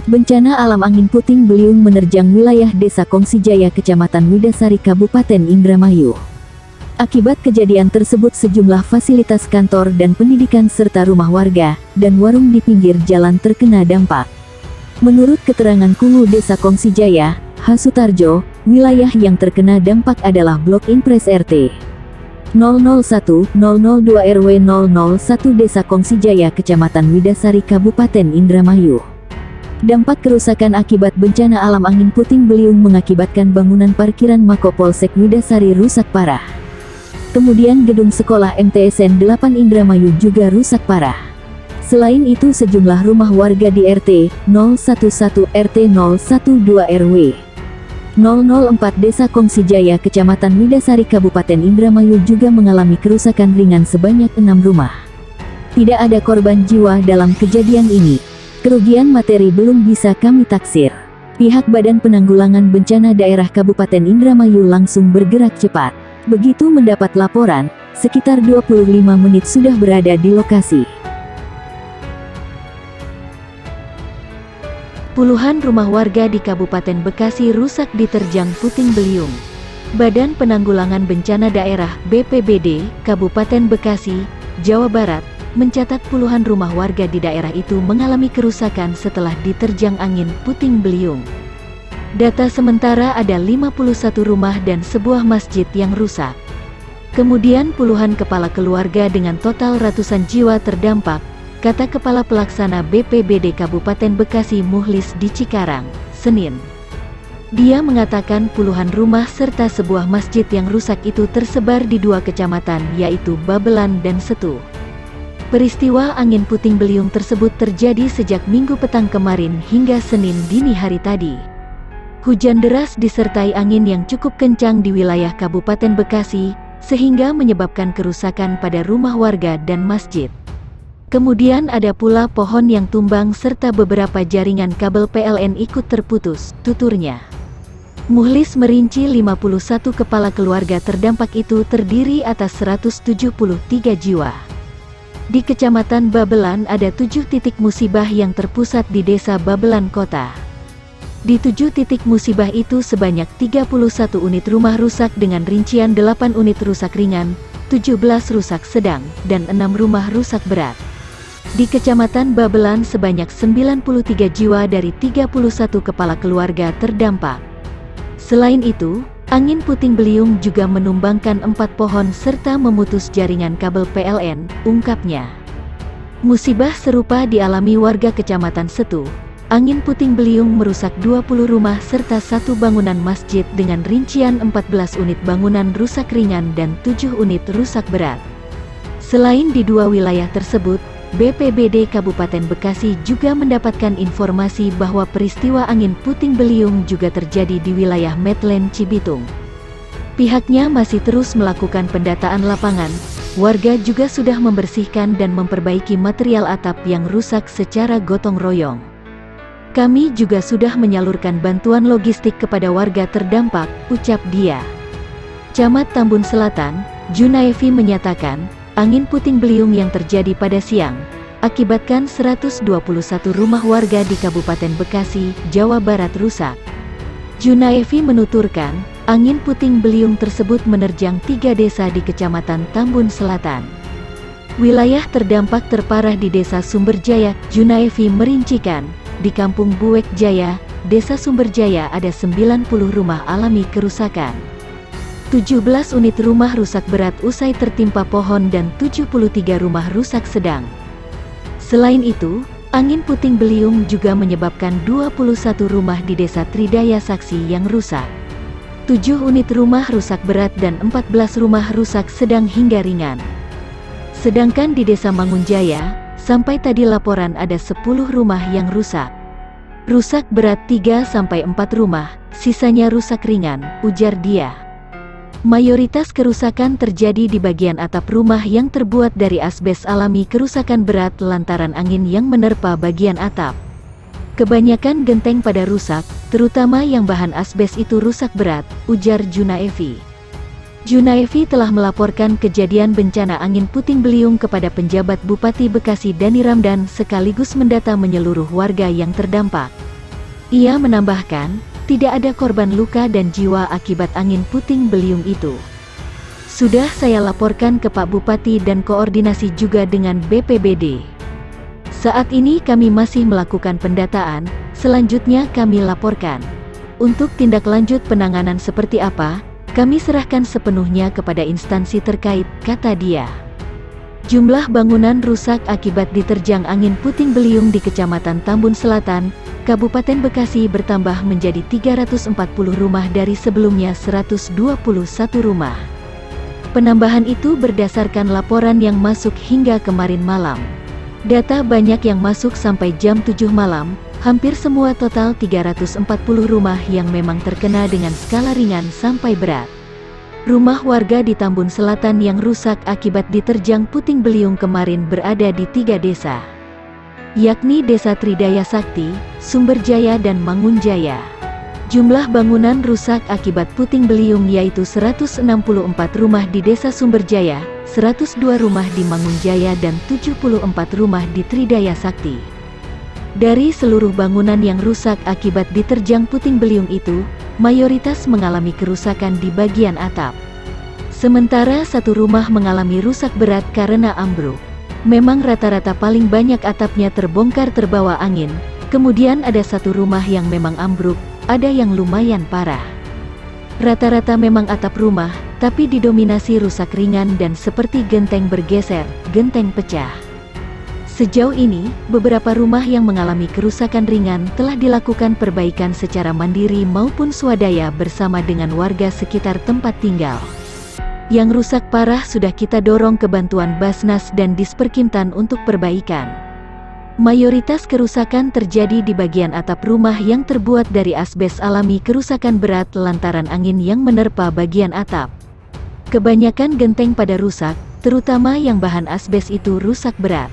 Bencana alam angin puting beliung menerjang wilayah Desa Kongsijaya, Kecamatan Widasari, Kabupaten Indramayu. Akibat kejadian tersebut sejumlah fasilitas kantor dan pendidikan serta rumah warga dan warung di pinggir jalan terkena dampak. Menurut keterangan Kulu Desa Kongsijaya, H. Sutarjo, wilayah yang terkena dampak adalah Blok Impres RT 001-002 RW 001 Desa Kongsijaya, Kecamatan Widasari, Kabupaten Indramayu. Dampak kerusakan akibat bencana alam angin puting beliung mengakibatkan bangunan parkiran Mako Polsek Widasari rusak parah. Kemudian gedung sekolah MTSN 8 Indramayu juga rusak parah. Selain itu sejumlah rumah warga di RT 011 RT 012 RW 004 Desa Kongsijaya, Kecamatan Widasari, Kabupaten Indramayu juga mengalami kerusakan ringan sebanyak 6 rumah. Tidak ada korban jiwa dalam kejadian ini. Kerugian materi belum bisa kami taksir. Pihak Badan Penanggulangan Bencana Daerah Kabupaten Indramayu langsung bergerak cepat. Begitu mendapat laporan, sekitar 25 menit sudah berada di lokasi. Puluhan rumah warga di Kabupaten Bekasi rusak diterjang puting beliung. Badan Penanggulangan Bencana Daerah (BPBD) Kabupaten Bekasi, Jawa Barat, mencatat puluhan rumah warga di daerah itu mengalami kerusakan setelah diterjang angin puting beliung. Data sementara ada 51 rumah dan sebuah masjid yang rusak. Kemudian puluhan kepala keluarga dengan total ratusan jiwa terdampak, kata Kepala Pelaksana BPBD Kabupaten Bekasi Muhlis di Cikarang, Senin. Dia mengatakan puluhan rumah serta sebuah masjid yang rusak itu tersebar di 2 kecamatan yaitu Babelan dan Setu. Peristiwa angin puting beliung tersebut terjadi sejak Minggu petang kemarin hingga Senin dini hari tadi. Hujan deras disertai angin yang cukup kencang di wilayah Kabupaten Bekasi, sehingga menyebabkan kerusakan pada rumah warga dan masjid. Kemudian ada pula pohon yang tumbang serta beberapa jaringan kabel PLN ikut terputus, tuturnya. Muhlis merinci 51 kepala keluarga terdampak itu terdiri atas 173 jiwa. Di Kecamatan Babelan ada 7 titik musibah yang terpusat di Desa Babelan Kota. Di 7 titik musibah itu sebanyak 31 unit rumah rusak dengan rincian 8 unit rusak ringan, 17 rusak sedang, dan 6 rumah rusak berat. Di Kecamatan Babelan sebanyak 93 jiwa dari 31 kepala keluarga terdampak. Selain itu, angin puting beliung juga menumbangkan 4 pohon serta memutus jaringan kabel PLN, ungkapnya. Musibah serupa dialami warga Kecamatan Setu. Angin puting beliung merusak 20 rumah serta 1 bangunan masjid dengan rincian 14 unit bangunan rusak ringan dan 7 unit rusak berat. Selain di 2 wilayah tersebut, BPBD Kabupaten Bekasi juga mendapatkan informasi bahwa peristiwa angin puting beliung juga terjadi di wilayah Medland Cibitung. Pihaknya masih terus melakukan pendataan lapangan. Warga juga sudah membersihkan dan memperbaiki material atap yang rusak secara gotong royong. Kami juga sudah menyalurkan bantuan logistik kepada warga terdampak, ucap dia. Camat Tambun Selatan, Junaevi menyatakan, angin puting beliung yang terjadi pada siang akibatkan 121 rumah warga di Kabupaten Bekasi, Jawa Barat rusak. Junaevi menuturkan, angin puting beliung tersebut menerjang 3 desa di Kecamatan Tambun Selatan. Wilayah terdampak terparah di Desa Sumberjaya. Junaevi merincikan, di Kampung Buwek Jaya, Desa Sumberjaya ada 90 rumah alami kerusakan. 17 unit rumah rusak berat usai tertimpa pohon dan 73 rumah rusak sedang. Selain itu, angin puting beliung juga menyebabkan 21 rumah di Desa Tridaya Saksi yang rusak. 7 unit rumah rusak berat dan 14 rumah rusak sedang hingga ringan. Sedangkan di Desa Mangunjaya, sampai tadi laporan ada 10 rumah yang rusak. Rusak berat 3-4 rumah, sisanya rusak ringan, ujar dia. Mayoritas kerusakan terjadi di bagian atap rumah yang terbuat dari asbes alami. Kerusakan berat lantaran angin yang menerpa bagian atap. Kebanyakan genteng pada rusak, terutama yang bahan asbes itu rusak berat, ujar Junaevi. Junaevi telah melaporkan kejadian bencana angin puting beliung kepada penjabat Bupati Bekasi Dani Ramdan sekaligus mendata menyeluruh warga yang terdampak. Ia menambahkan, tidak ada korban luka dan jiwa akibat angin puting beliung itu. Sudah saya laporkan ke Pak Bupati dan koordinasi juga dengan BPBD. Saat ini kami masih melakukan pendataan, selanjutnya kami laporkan. Untuk tindak lanjut penanganan seperti apa, kami serahkan sepenuhnya kepada instansi terkait, kata dia. Jumlah bangunan rusak akibat diterjang angin puting beliung di Kecamatan Tambun Selatan, Kabupaten Bekasi bertambah menjadi 340 rumah dari sebelumnya 121 rumah. Penambahan itu berdasarkan laporan yang masuk hingga kemarin malam. Data banyak yang masuk sampai jam 7 malam, hampir semua total 340 rumah yang memang terkena dengan skala ringan sampai berat. Rumah warga di Tambun Selatan yang rusak akibat diterjang puting beliung kemarin berada di 3 desa, yakni Desa Tridaya Sakti, Sumberjaya dan Mangunjaya. Jumlah bangunan rusak akibat puting beliung yaitu 164 rumah di Desa Sumberjaya, 102 rumah di Mangunjaya dan 74 rumah di Tridaya Sakti. Dari seluruh bangunan yang rusak akibat diterjang puting beliung itu, mayoritas mengalami kerusakan di bagian atap. Sementara satu rumah mengalami rusak berat karena ambruk. Memang rata-rata paling banyak atapnya terbongkar terbawa angin, kemudian ada satu rumah yang memang ambruk, ada yang lumayan parah. Rata-rata memang atap rumah, tapi didominasi rusak ringan dan seperti genteng bergeser, genteng pecah. Sejauh ini, beberapa rumah yang mengalami kerusakan ringan telah dilakukan perbaikan secara mandiri maupun swadaya bersama dengan warga sekitar tempat tinggal. Yang rusak parah sudah kita dorong ke bantuan Basnas dan Disperkintan untuk perbaikan. Mayoritas kerusakan terjadi di bagian atap rumah yang terbuat dari asbes alami, kerusakan berat lantaran angin yang menerpa bagian atap. Kebanyakan genteng pada rusak, terutama yang bahan asbes itu rusak berat.